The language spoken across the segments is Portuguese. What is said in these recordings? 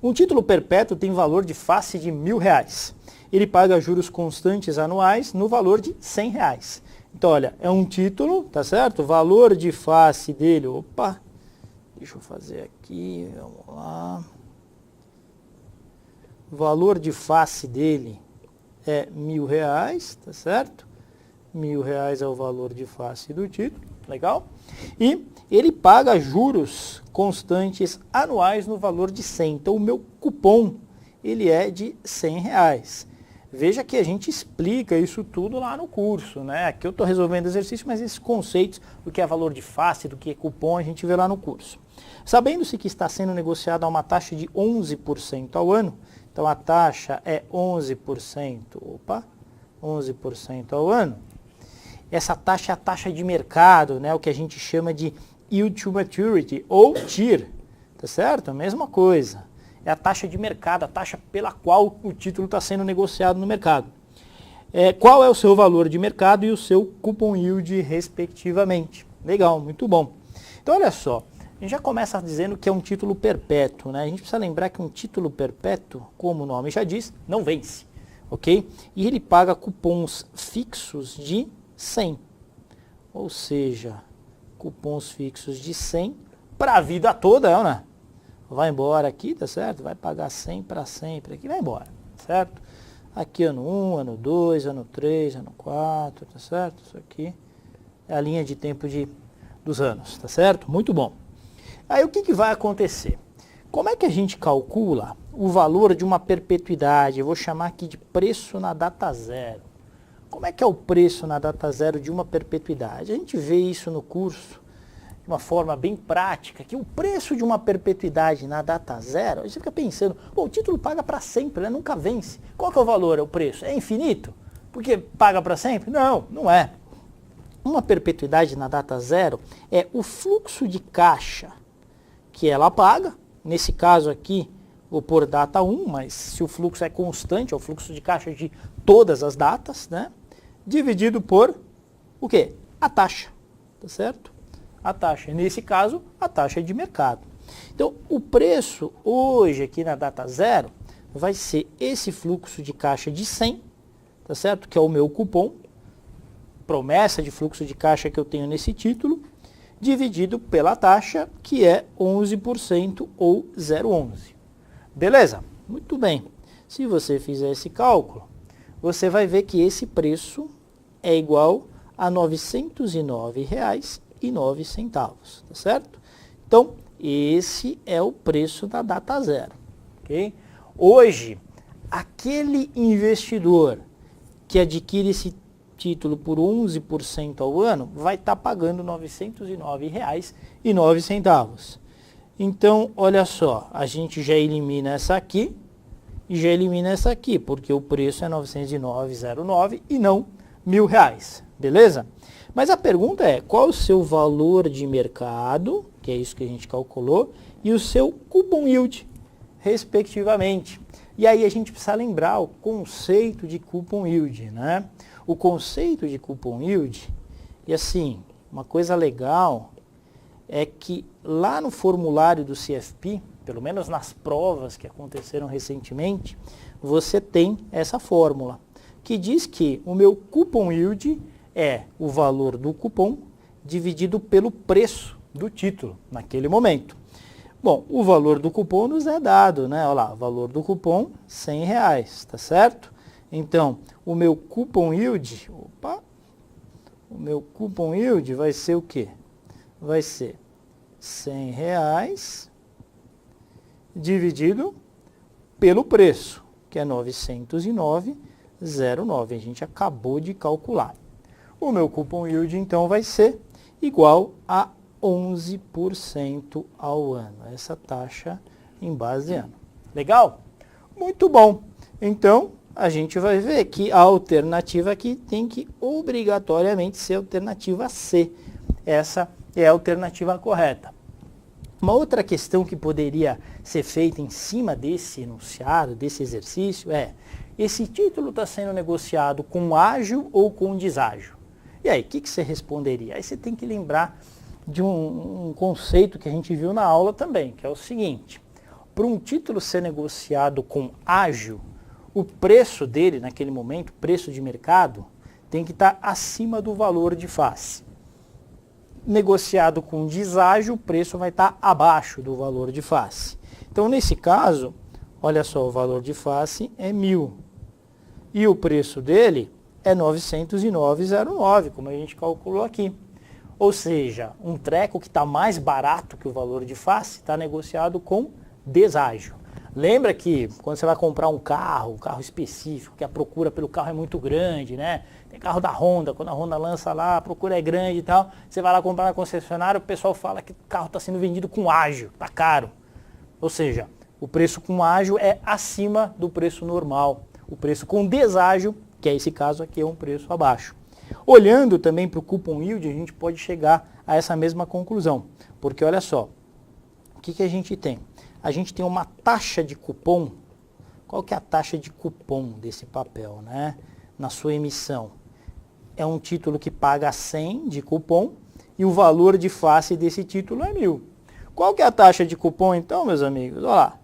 Um título perpétuo tem valor de face de R$1.000. Ele paga juros constantes anuais no valor de R$100. Então, olha, é um título, tá certo? O valor de face dele, opa, deixa eu fazer aqui, vamos lá. O valor de face dele é R$1.000, tá certo? R$1.000 é o valor de face do título, legal? E ele paga juros constantes anuais no valor de 100. Então, o meu cupom, ele é de R$100. Veja que a gente explica isso tudo lá no curso, né? Aqui eu estou resolvendo exercício, mas esses conceitos do que é valor de face, do que é cupom, a gente vê lá no curso. Sabendo-se que está sendo negociado a uma taxa de 11% ao ano, então a taxa é 11%, 11% ao ano. Essa taxa é a taxa de mercado, né? O que a gente chama de Yield to Maturity, ou TIR, tá certo? A mesma coisa. É a taxa de mercado, a taxa pela qual o título está sendo negociado no mercado. Qual é o seu valor de mercado e o seu coupon yield, respectivamente. Legal, muito bom. Então, olha só, a gente já começa dizendo que é um título perpétuo, né? A gente precisa lembrar que um título perpétuo, como o nome já diz, não vence, ok? E ele paga cupons fixos de 100, ou seja, cupons fixos de 100 para a vida toda, né? Vai embora aqui, tá certo? Vai pagar 100 para sempre aqui, vai embora, certo? Aqui ano 1, ano 2, ano 3, ano 4, tá certo? Isso aqui é a linha de tempo dos anos, tá certo? Muito bom. Aí o que vai acontecer? Como é que a gente calcula o valor de uma perpetuidade? Eu vou chamar aqui de preço na data zero. Como é que é o preço na data zero de uma perpetuidade? A gente vê isso no curso de uma forma bem prática, que o preço de uma perpetuidade na data zero, a gente fica pensando, o título paga para sempre, né? Nunca vence. Qual que é o valor, é o preço? É infinito? Porque paga para sempre? Não, não é. Uma perpetuidade na data zero é o fluxo de caixa que ela paga, nesse caso aqui, vou pôr data 1, mas se o fluxo é constante, é o fluxo de caixa de todas as datas, né? Dividido por o quê? A taxa, tá certo? A taxa, nesse caso, a taxa de mercado. Então, o preço hoje aqui na data zero vai ser esse fluxo de caixa de 100, tá certo? Que é o meu cupom, promessa de fluxo de caixa que eu tenho nesse título, dividido pela taxa, que é 11% ou 0,11. Beleza? Muito bem. Se você fizer esse cálculo, você vai ver que esse preço é igual a R$ 909,09, tá certo? Então, esse é o preço da data zero, ok? Hoje, aquele investidor que adquire esse título por 11% ao ano vai estar pagando R$ 909,09. Então, olha só, a gente já elimina essa aqui e já elimina essa aqui, porque o preço é 909,09 e não R$1.000, beleza? Mas a pergunta é, qual o seu valor de mercado, que é isso que a gente calculou, e o seu coupon yield, respectivamente. E aí a gente precisa lembrar o conceito de coupon yield, né? O conceito de coupon yield, e assim, uma coisa legal é que lá no formulário do CFP, pelo menos nas provas que aconteceram recentemente, você tem essa fórmula, que diz que o meu coupon yield é o valor do cupom dividido pelo preço do título naquele momento. Bom, o valor do cupom nos é dado, né? Olha lá, valor do cupom R$100, tá certo? Então, o meu coupon yield, o meu coupon yield vai ser o quê? Vai ser R$100 dividido pelo preço, que é 909,09. A gente acabou de calcular. O meu coupon yield, então, vai ser igual a 11% ao ano. Essa taxa em base ano. Legal? Muito bom. Então, a gente vai ver que a alternativa aqui tem que obrigatoriamente ser a alternativa C. Essa é a alternativa correta. Uma outra questão que poderia ser feita em cima desse enunciado, desse exercício, é: esse título está sendo negociado com ágio ou com deságio? E aí, o que você responderia? Aí você tem que lembrar de um conceito que a gente viu na aula também, que é o seguinte: para um título ser negociado com ágio, o preço dele naquele momento, preço de mercado, tem que estar acima do valor de face. Negociado com deságio, o preço vai estar abaixo do valor de face. Então, nesse caso, olha só, o valor de face é 1.000 e o preço dele é 909,09, como a gente calculou aqui. Ou seja, um treco que está mais barato que o valor de face está negociado com deságio. Lembra que quando você vai comprar um carro específico, que a procura pelo carro é muito grande, né? Tem carro da Honda, quando a Honda lança lá, a procura é grande e tal, você vai lá comprar na concessionária, o pessoal fala que o carro está sendo vendido com ágio, está caro. Ou seja, o preço com ágio é acima do preço normal. O preço com deságio, que é esse caso aqui, é um preço abaixo. Olhando também para o coupon yield, a gente pode chegar a essa mesma conclusão. Porque olha só, o que a gente tem? A gente tem uma taxa de cupom. Qual que é a taxa de cupom desse papel, né? Na sua emissão? É um título que paga 100 de cupom e o valor de face desse título é 1.000. Qual que é a taxa de cupom então, meus amigos? Olha lá,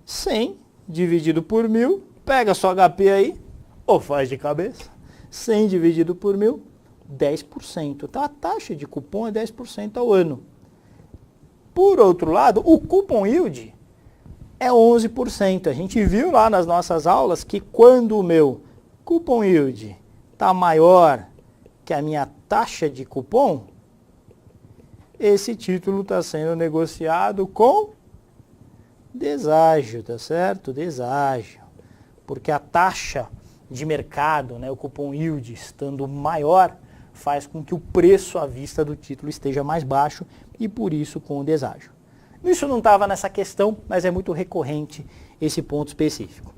100 dividido por 1.000, pega sua HP aí, ou faz de cabeça, 100 dividido por 1.000, 10%. Então a taxa de cupom é 10% ao ano. Por outro lado, o coupon yield é 11%. A gente viu lá nas nossas aulas que quando o meu coupon yield está maior que a minha taxa de cupom, esse título está sendo negociado com deságio, tá certo? Deságio. Porque a taxa de mercado, né, o cupom yield estando maior, faz com que o preço à vista do título esteja mais baixo e por isso com o deságio. Isso não estava nessa questão, mas é muito recorrente esse ponto específico.